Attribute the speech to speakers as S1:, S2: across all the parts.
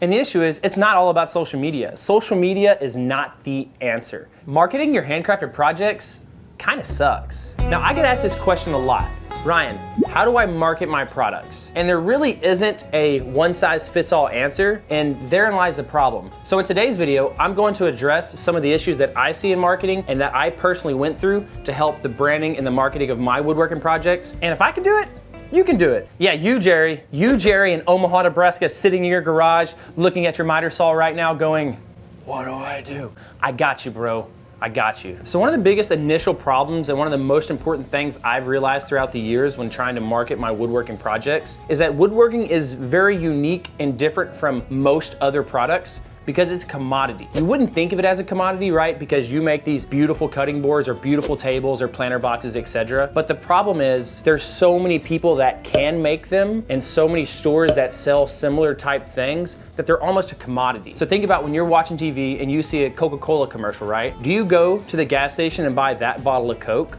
S1: And the issue is, it's not all about social media. Social media is not the answer. Marketing your handcrafted projects kind of sucks. Now, I get asked this question a lot. Ryan, how do I market my products? And there really isn't a one-size-fits-all answer, and therein lies the problem. So in today's video, I'm going to address some of the issues that I see in marketing and that I personally went through to help the branding and the marketing of my woodworking projects. And if I can do it, you can do it. Yeah, you Jerry in Omaha, Nebraska, sitting in your garage, looking at your miter saw right now going, what do I do? I got you, bro. I got you. So one of the biggest initial problems and one of the most important things I've realized throughout the years when trying to market my woodworking projects is that woodworking is very unique and different from most other products because it's a commodity. You wouldn't think of it as a commodity, right? Because you make these beautiful cutting boards or beautiful tables or planter boxes, etc. But the problem is there's so many people that can make them and so many stores that sell similar type things that they're almost a commodity. So think about when you're watching TV and you see a Coca-Cola commercial, right? Do you go to the gas station and buy that bottle of Coke?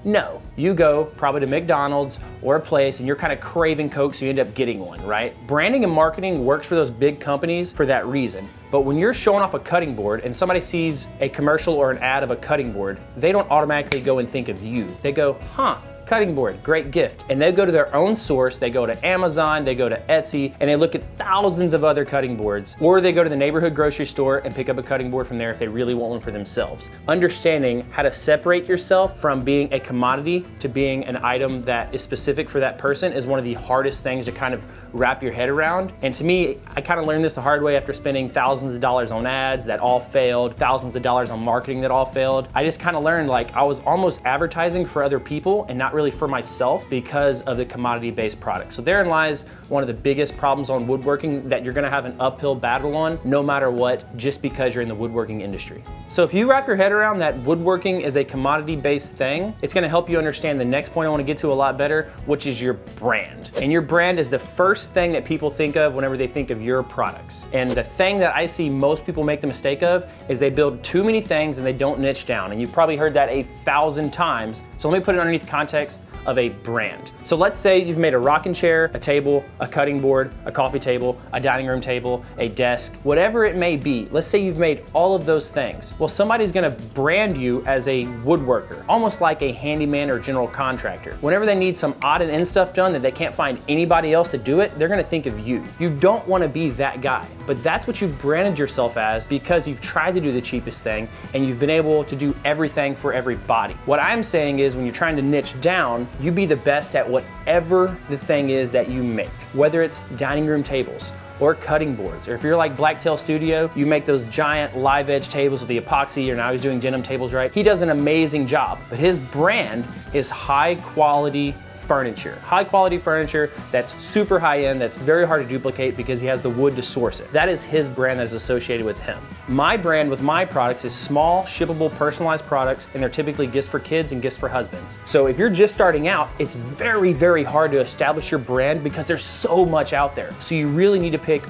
S1: No, you go probably to McDonald's or a place and you're kind of craving Coke, so you end up getting one, right? Branding and marketing works for those big companies for that reason. But when you're showing off a cutting board and somebody sees a commercial or an ad of a cutting board, they don't automatically go and think of you. They go, huh, cutting board, great gift. And they go to their own source, they go to Amazon, they go to Etsy, and they look at thousands of other cutting boards. Or they go to the neighborhood grocery store and pick up a cutting board from there if they really want one for themselves. Understanding how to separate yourself from being a commodity to being an item that is specific for that person is one of the hardest things to kind of wrap your head around. And to me, I kind of learned this the hard way after spending thousands of dollars on ads that all failed, thousands of dollars on marketing that all failed. I just kind of learned like I was almost advertising for other people and not really for myself because of the commodity-based product. So therein lies one of the biggest problems on woodworking that you're gonna have an uphill battle on no matter what, just because you're in the woodworking industry. So if you wrap your head around that woodworking is a commodity-based thing, it's gonna help you understand the next point I wanna get to a lot better, which is your brand. And your brand is the first thing that people think of whenever they think of your products. And the thing that I see most people make the mistake of is they build too many things and they don't niche down. And you've probably heard that 1,000 times. So let me put it underneath context of a brand. So let's say you've made a rocking chair, a table, a cutting board, a coffee table, a dining room table, a desk, whatever it may be. Let's say you've made all of those things. Well, somebody's gonna brand you as a woodworker, almost like a handyman or general contractor. Whenever they need some odd and end stuff done that they can't find anybody else to do it, they're gonna think of you. You don't wanna be that guy, but that's what you've branded yourself as because you've tried to do the cheapest thing and you've been able to do everything for everybody. What I'm saying is when you're trying to niche down, you be the best at whatever the thing is that you make, whether it's dining room tables or cutting boards, or if you're like Blacktail Studio, you make those giant live edge tables with the epoxy, or now he's doing denim tables, right? He does an amazing job, but his brand is high quality furniture. High quality furniture that's super high end, that's very hard to duplicate because he has the wood to source it. That is his brand that is associated with him. My brand with my products is small, shippable, personalized products, and they're typically gifts for kids and gifts for husbands. So if you're just starting out, it's very, very hard to establish your brand because there's so much out there. So you really need to pick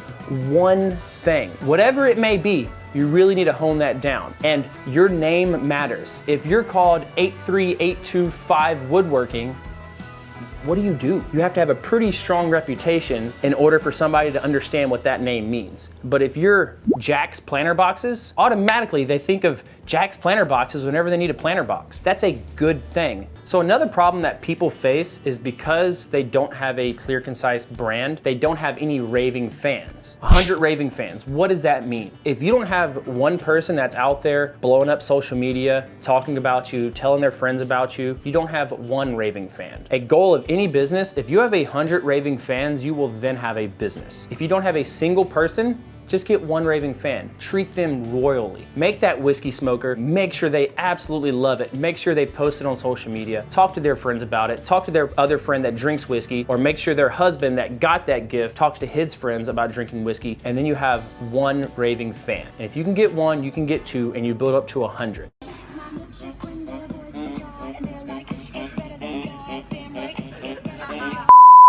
S1: one thing, whatever it may be. You really need to hone that down. And your name matters. If you're called 83825 Woodworking, what do? You have to have a pretty strong reputation in order for somebody to understand what that name means. But if you're Jack's Planter Boxes, automatically they think of Jack's Planter Boxes whenever they need a planter box. That's a good thing. So another problem that people face is because they don't have a clear, concise brand, they don't have any raving fans. 100 raving fans, what does that mean? If you don't have one person that's out there blowing up social media, talking about you, telling their friends about you, you don't have one raving fan. A goal of any business, if you have 100 raving fans, you will then have a business. If you don't have a single person, just get one raving fan. Treat them royally. Make that whiskey smoker. Make sure they absolutely love it. Make sure they post it on social media. Talk to their friends about it. Talk to their other friend that drinks whiskey, or make sure their husband that got that gift talks to his friends about drinking whiskey, and then you have one raving fan. And if you can get one, you can get two, and you build up to 100.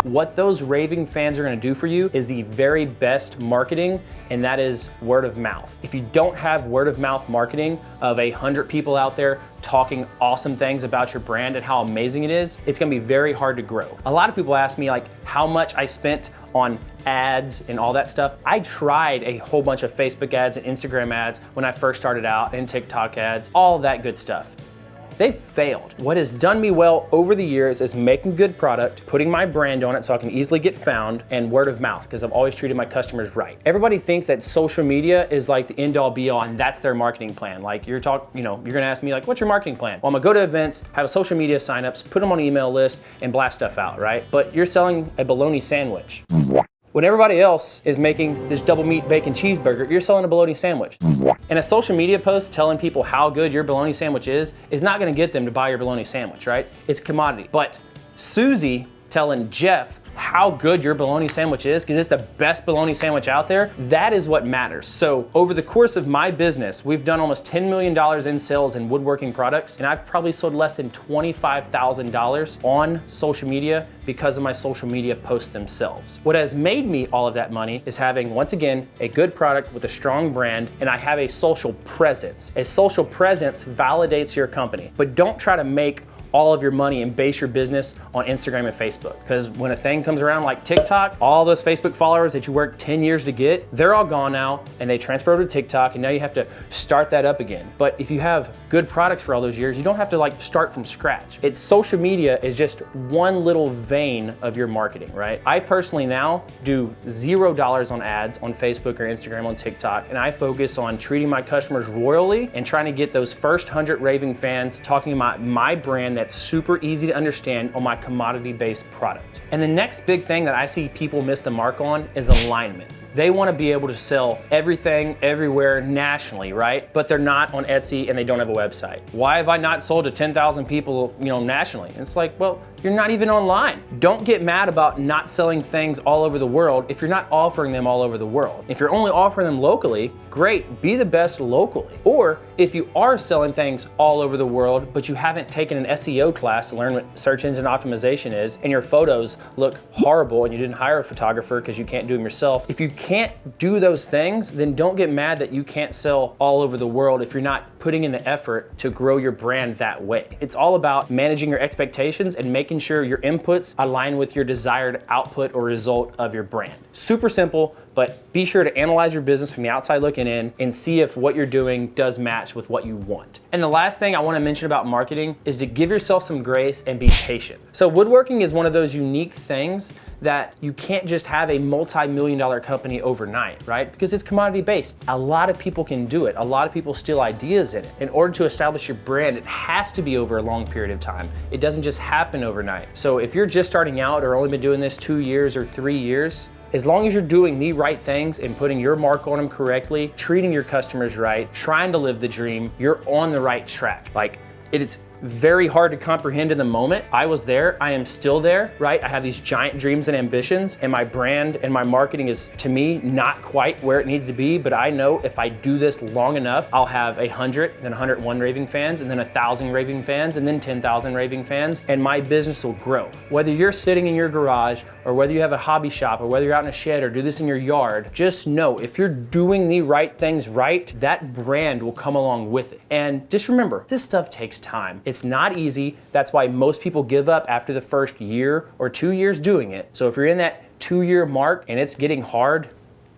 S1: What those raving fans are gonna do for you is the very best marketing, and that is word of mouth. If you don't have word of mouth marketing of 100 people out there talking awesome things about your brand and how amazing it is, it's gonna be very hard to grow. A lot of people ask me like how much I spent on ads and all that stuff. I tried a whole bunch of Facebook ads and Instagram ads when I first started out, and TikTok ads, all that good stuff. They failed. What has done me well over the years is making good product, putting my brand on it so I can easily get found, and word of mouth, because I've always treated my customers right. Everybody thinks that social media is like the end all be all and that's their marketing plan. Like you're gonna ask me like, what's your marketing plan? Well, I'm gonna go to events, have a social media signups, put them on an email list and blast stuff out, right? But you're selling a bologna sandwich. When everybody else is making this double meat bacon cheeseburger, you're selling a bologna sandwich. And a social media post telling people how good your bologna sandwich is not gonna get them to buy your bologna sandwich, right? It's commodity. But Susie telling Jeff how good your bologna sandwich is, because it's the best bologna sandwich out there, that is what matters. So over the course of my business, we've done almost $10 million in sales in woodworking products, and I've probably sold less than $25,000 on social media because of my social media posts themselves. What has made me all of that money is having, once again, a good product with a strong brand, and I have a social presence. A social presence validates your company, but don't try to make all of your money and base your business on Instagram and Facebook. Because when a thing comes around like TikTok, all those Facebook followers that you worked 10 years to get, they're all gone now and they transfer over to TikTok, and now you have to start that up again. But if you have good products for all those years, you don't have to like start from scratch. Social media is just one little vein of your marketing, right? I personally now do $0 on ads on Facebook or Instagram, on TikTok, and I focus on treating my customers royally and trying to get those first 100 raving fans talking about my brand that's super easy to understand on my commodity-based product. And the next big thing that I see people miss the mark on is alignment. They want to be able to sell everything, everywhere, nationally, right? But they're not on Etsy and they don't have a website. Why have I not sold to 10,000 people, nationally? And it's like, well, you're not even online. Don't get mad about not selling things all over the world if you're not offering them all over the world. If you're only offering them locally, great, be the best locally. Or if you are selling things all over the world, but you haven't taken an SEO class to learn what search engine optimization is, and your photos look horrible and you didn't hire a photographer because you can't do them yourself. If you can't do those things, then don't get mad that you can't sell all over the world if you're not putting in the effort to grow your brand that way. It's all about managing your expectations and making sure your inputs align with your desired output or result of your brand. Super simple, but be sure to analyze your business from the outside looking in and see if what you're doing does match with what you want. And the last thing I want to mention about marketing is to give yourself some grace and be patient. So woodworking is one of those unique things that you can't just have a multi-million-dollar company overnight, right? Because it's commodity based. A lot of people can do it. A lot of people steal ideas in it. In order to establish your brand, it has to be over a long period of time. It doesn't just happen overnight. So if you're just starting out or only been doing this 2 years or 3 years, as long as you're doing the right things and putting your mark on them correctly, treating your customers right, trying to live the dream, you're on the right track. Like, it's very hard to comprehend in the moment. I was there, I am still there, right? I have these giant dreams and ambitions, and my brand and my marketing is, to me, not quite where it needs to be, but I know if I do this long enough, I'll have 100, then 101 raving fans, and then 1,000 raving fans, and then 10,000 raving fans, and my business will grow. Whether you're sitting in your garage, or whether you have a hobby shop, or whether you're out in a shed, or do this in your yard, just know if you're doing the right things right, that brand will come along with it. And just remember, this stuff takes time. It's not easy. That's why most people give up after the first year or 2 years doing it. So if you're in that 2-year mark and it's getting hard,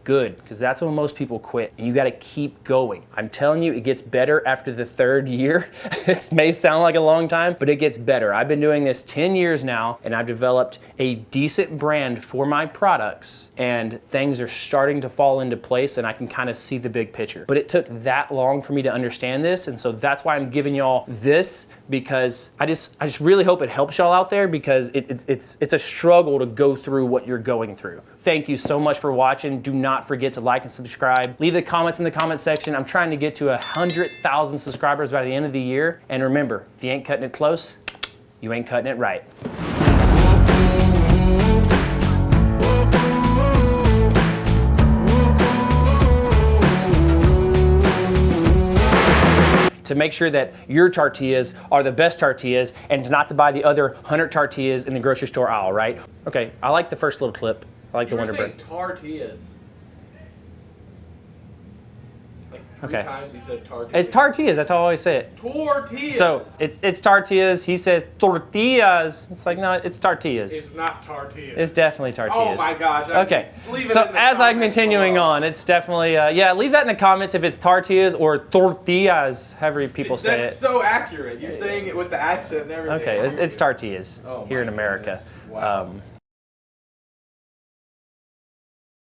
S1: good, because that's when most people quit. And you got to keep going. I'm telling you, it gets better after the 3rd year. It may sound like a long time, but it gets better. I've been doing this 10 years now, and I've developed a decent brand for my products, and things are starting to fall into place, and I can kind of see the big picture. But it took that long for me to understand this, and so that's why I'm giving y'all this, because I just really hope it helps y'all out there, because it's a struggle to go through what you're going through. Thank you so much for watching. Do not forget to like and subscribe. Leave the comments in the comment section. I'm trying to get to 100,000 subscribers by the end of the year. And remember, if you ain't cutting it close, you ain't cutting it right. To make sure that your tortillas are the best tortillas, and not to buy the other 100 tortillas in the grocery store aisle, right? Okay, I like the first little clip. I like the Wonder Bread.
S2: Tortillas. Like three
S1: Okay.
S2: times he said tortillas.
S1: It's tortillas. That's how I always say it.
S2: Tortillas.
S1: So it's tortillas. He says tortillas. It's like, no, it's tortillas.
S3: It's not tortillas.
S1: It's definitely
S2: Oh
S1: tortillas.
S2: my gosh.
S1: Okay.
S2: Leave it
S1: So
S2: in the
S1: as I'm
S2: comments
S1: continuing
S2: below.
S1: on, it's definitely yeah. Leave that in the comments if it's tortillas or tortillas, however people say
S2: That's
S1: it.
S2: so accurate. You're saying it with the accent and everything.
S1: Okay, it's tortillas
S2: Oh
S1: here
S2: my
S1: in America.
S2: goodness. Wow.